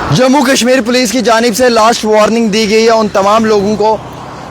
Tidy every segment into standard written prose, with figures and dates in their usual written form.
Jammu Kashmir police की जानिब से लास्ट वार्निंग दी गई है उन तमाम लोगों को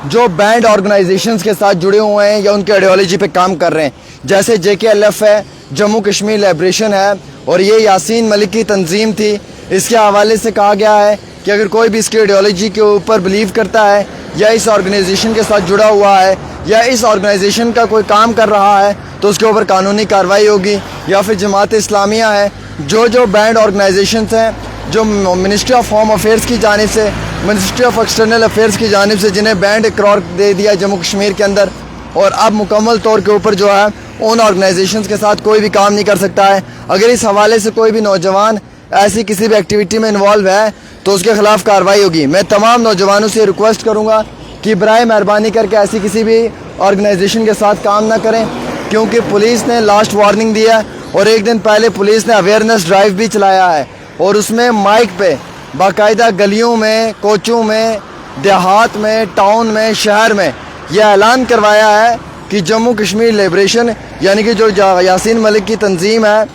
जो बैंड ऑर्गेनाइजेशंस के साथ जुड़े हुए हैं या उनके आइडियोलॉजी पे काम कर रहे हैं, जैसे JKLF है, जम्मू कश्मीर लिबरेशन है और ये यासीन मलिक की तंजीम थी। इसके हवाले से कहा गया है कि अगर कोई भी इसकी आइडियोलॉजी के ऊपर बिलीव करता है या इस ऑर्गेनाइजेशन के साथ जुड़ा हुआ है या इस ऑर्गेनाइजेशन का कोई काम कर रहा है तो उसके ऊपर कानूनी कार्रवाई होगी। या फिर जमात इस्लामिया है, जो बैंड ऑर्गेनाइजेशंस हैं जो मिनिस्ट्री ऑफ होम अफेयर्स की जानिब से, मिनिस्ट्री ऑफ एक्सटर्नल अफेयर्स की जानिब से जिन्हें बैंड करार दे दिया जम्मू कश्मीर के अंदर, और अब मुकम्मल तौर के ऊपर जो है उन ऑर्गेनाइजेशंस के साथ कोई भी काम नहीं कर सकता है। अगर इस हवाले से कोई भी नौजवान ऐसी किसी भी एक्टिविटी में इन्वॉल्व है तो उसके ख़िलाफ़ कार्रवाई होगी। मैं तमाम नौजवानों से रिक्वेस्ट करूँगा कि बराए मेहरबानी करके ऐसी किसी भी ऑर्गेनाइजेशन के साथ काम ना करें, क्योंकि पुलिस ने लास्ट वार्निंग दिया है और एक दिन पहले पुलिस ने अवेयरनेस ड्राइव भी चलाया है और उसमें माइक पे बाकायदा गलियों में, कोचों में, देहात में, टाउन में, शहर में यह ऐलान करवाया है कि जम्मू कश्मीर लिबरेशन यानी कि जो यासीन मलिक की तंजीम है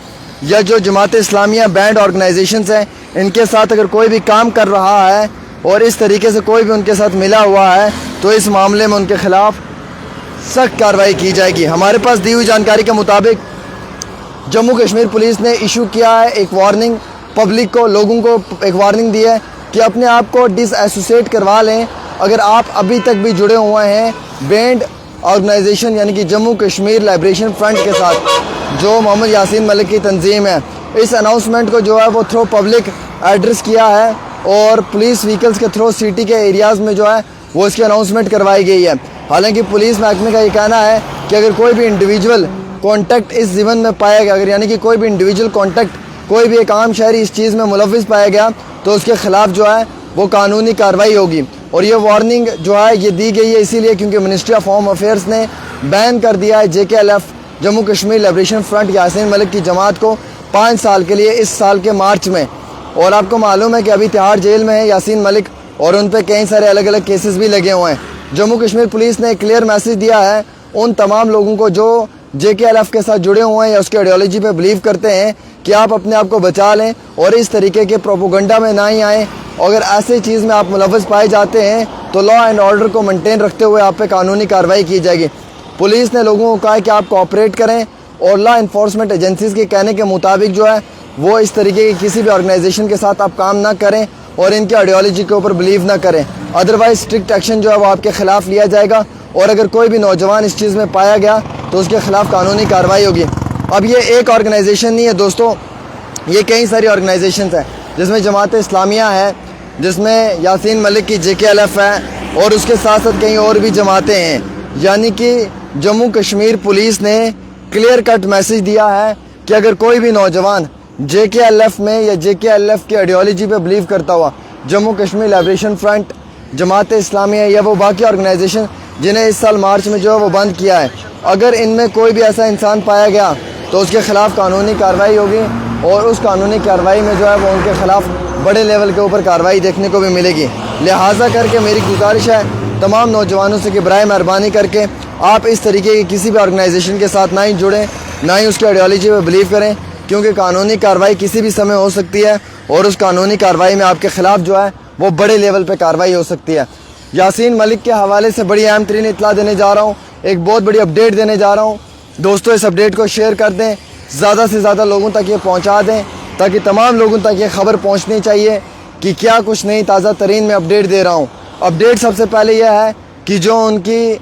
या जो जमात इस्लामिया बैंड ऑर्गेनाइजेशंस हैं, इनके साथ अगर कोई भी काम कर रहा है और इस तरीके से कोई भी उनके साथ मिला हुआ है तो इस मामले में उनके ख़िलाफ़ सख्त कार्रवाई की जाएगी। हमारे पास दी हुई जानकारी के मुताबिक जम्मू कश्मीर पुलिस ने इशू किया है एक वार्निंग, पब्लिक को, लोगों को एक वार्निंग दी है कि अपने आप को डिसएसोसिएट करवा लें अगर आप अभी तक भी जुड़े हुए हैं बैंड ऑर्गेनाइजेशन यानी कि जम्मू कश्मीर लिबरेशन फ्रंट के साथ जो मोहम्मद यासीन मलिक की तंजीम है। इस अनाउंसमेंट को जो है वो थ्रू पब्लिक एड्रेस किया है और पुलिस व्हीकल्स के थ्रू सिटी के एरियाज़ में जो है वो इसकी अनाउंसमेंट करवाई गई है। हालांकि पुलिस महकमे का ये कहना है कि अगर कोई भी इंडिविजुअल कॉन्टैक्ट इस ज़िमन में पाया गया, अगर यानी कि कोई भी इंडिविजुअल कॉन्टैक्ट, कोई भी एक आम शहरी इस चीज़ में मुलविस पाया गया तो उसके ख़िलाफ़ जो है वो कानूनी कार्रवाई होगी। और ये वार्निंग जो है ये दी गई है इसीलिए क्योंकि मिनिस्ट्री ऑफ होम अफेयर्स ने बैन कर दिया है JKLF Jammu Kashmir liberation front Yasin Malik की जमात को 5 साल के लिए इस साल के मार्च में। और आपको मालूम है कि अभी तिहाड़ जेल में है यासीन मलिक और उन पर कई सारे अलग अलग केसेस भी लगे हुए हैं। जम्मू कश्मीर पुलिस ने एक क्लियर मैसेज दिया है उन तमाम लोगों को जो JKLF के साथ जुड़े हुए हैं या उसके आइडियोलॉजी पे बिलीव करते हैं कि आप अपने आप को बचा लें और इस तरीके के प्रोपोगंडा में ना ही आएँ। अगर ऐसे चीज़ में आप मुलव्वस पाए जाते हैं तो लॉ एंड ऑर्डर को मेंटेन रखते हुए आप पे कानूनी कार्रवाई की जाएगी। पुलिस ने लोगों को कहा है कि आप कोऑपरेट करें और लॉ इन्फोर्समेंट एजेंसीज़ के कहने के मुताबिक जो है वो इस तरीके की किसी भी ऑर्गेनाइजेशन के साथ आप काम ना करें और इनकी आइडियोलॉजी के ऊपर बिलीव ना करें, अदरवाइज स्ट्रिक्ट एक्शन जो है वो आपके ख़िलाफ़ लिया जाएगा और अगर कोई भी नौजवान इस चीज़ में पाया गया तो उसके ख़िलाफ़ कानूनी कार्रवाई होगी। अब ये एक ऑर्गेनाइजेशन नहीं है दोस्तों, ये कई सारी ऑर्गेनाइजेशंस हैं जिसमें जमात इस्लामिया है, जिसमें यासीन मलिक की JKLF है और उसके साथ साथ कई और भी जमातें हैं। यानी कि जम्मू कश्मीर पुलिस ने क्लियर कट मैसेज दिया है कि अगर कोई भी नौजवान JKLF में या JKLF की आइडियोलॉजी पे बिलीव करता हुआ जम्मू कश्मीर लिबरेशन फ्रंट, जमात इस्लामिया या वो बाकी ऑर्गेनाइजेशन जिन्हें इस साल मार्च में जो है वो बंद किया है, अगर इनमें कोई भी ऐसा इंसान पाया गया तो उसके ख़िलाफ़ कानूनी कार्रवाई होगी और उस कानूनी कार्रवाई में जो है वो उनके ख़िलाफ़ बड़े लेवल के ऊपर कार्रवाई देखने को भी मिलेगी। लिहाजा करके मेरी गुजारिश है तमाम नौजवानों से कि बराए मेहरबानी करके आप इस तरीके की किसी भी ऑर्गेनाइजेशन के साथ ना ही जुड़ें, ना ही उसकी आइडियोलॉजी पर बिलीव करें, क्योंकि कानूनी कार्रवाई किसी भी समय हो सकती है और उस कानूनी कार्रवाई में आपके ख़िलाफ़ जो है वो बड़े लेवल पर कार्रवाई हो सकती है। यासीन मलिक के हवाले से बड़ी अहम तरीन इत्तला देने जा रहा हूँ, एक बहुत बड़ी अपडेट देने जा रहा हूँ। दोस्तों इस अपडेट को शेयर कर दें, ज़्यादा से ज़्यादा लोगों तक ये पहुँचा दें ताकि तमाम लोगों तक ये खबर पहुँचनी चाहिए कि क्या कुछ नई ताज़ा तरीन में अपडेट दे रहा हूँ। अपडेट सबसे पहले यह है कि जो उनकी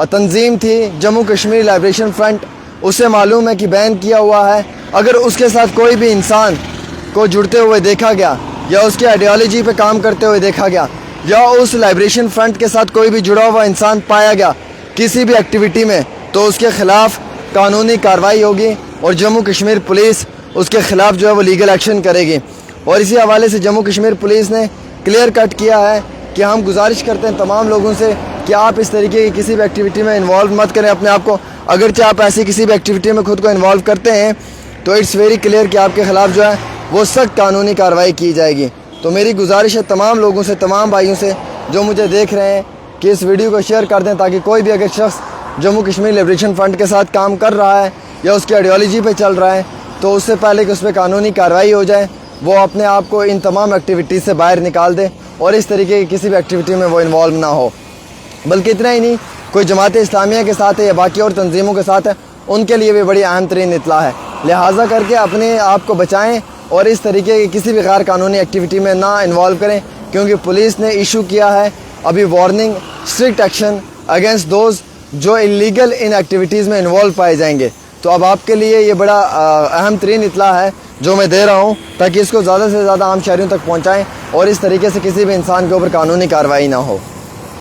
तंजीम थी जम्मू कश्मीर लिबरेशन फ्रंट, उसे मालूम है कि बैन किया हुआ है। अगर उसके साथ कोई भी इंसान को जुड़ते हुए देखा गया या उसकी आइडियोलॉजी पे काम करते हुए देखा गया या उस लिबरेशन फ्रंट के साथ कोई भी जुड़ा हुआ इंसान पाया गया किसी भी एक्टिविटी में तो उसके ख़िलाफ़ कानूनी कार्रवाई होगी और जम्मू कश्मीर पुलिस उसके ख़िलाफ़ जो है वो लीगल एक्शन करेगी। और इसी हवाले से जम्मू कश्मीर पुलिस ने क्लियर कट किया है कि हम गुजारिश करते हैं तमाम लोगों से कि आप इस तरीके की किसी भी एक्टिविटी में इन्वॉल्व मत करें अपने आप को। अगरचे आप ऐसी किसी भी एक्टिविटी में खुद को इन्वॉल्व करते हैं तो इट्स वेरी क्लियर कि आपके ख़िलाफ़ जो है वो सख्त कानूनी कार्रवाई की जाएगी। तो मेरी गुजारिश है तमाम लोगों से, तमाम भाइयों से जो मुझे देख रहे हैं कि इस वीडियो को शेयर कर दें ताकि कोई भी अगर शख्स जम्मू कश्मीर लिबरेशन फ्रंट के साथ काम कर रहा है या उसकी आइडियोलॉजी पे चल रहा है तो उससे पहले कि उस पर कानूनी कार्रवाई हो जाए وہ اپنے آپ کو ان تمام ایکٹیویٹیز سے باہر نکال دے اور اس طریقے کی کسی بھی ایکٹیویٹی میں وہ انوالو نہ ہو. بلکہ اتنا ہی نہیں، کوئی جماعت اسلامیہ کے ساتھ ہے یا باقی اور تنظیموں کے ساتھ ہے، ان کے لیے بھی بڑی اہم ترین اطلاع ہے. لہٰذا کر کے اپنے آپ کو بچائیں اور اس طریقے کی کسی بھی غیر قانونی ایکٹیویٹی میں نہ انوالو کریں، کیونکہ پولیس نے ایشو کیا ہے ابھی warning, strict action against those جو انلیگل ان ایکٹیویٹیز میں انوالو پائے جائیں گے. تو اب آپ کے لیے یہ بڑا اہم ترین اطلاع ہے جو میں دے رہا ہوں، تاکہ اس کو زیادہ سے زیادہ عام شہریوں تک پہنچائیں اور اس طریقے سے کسی بھی انسان کے اوپر قانونی کارروائی نہ ہو.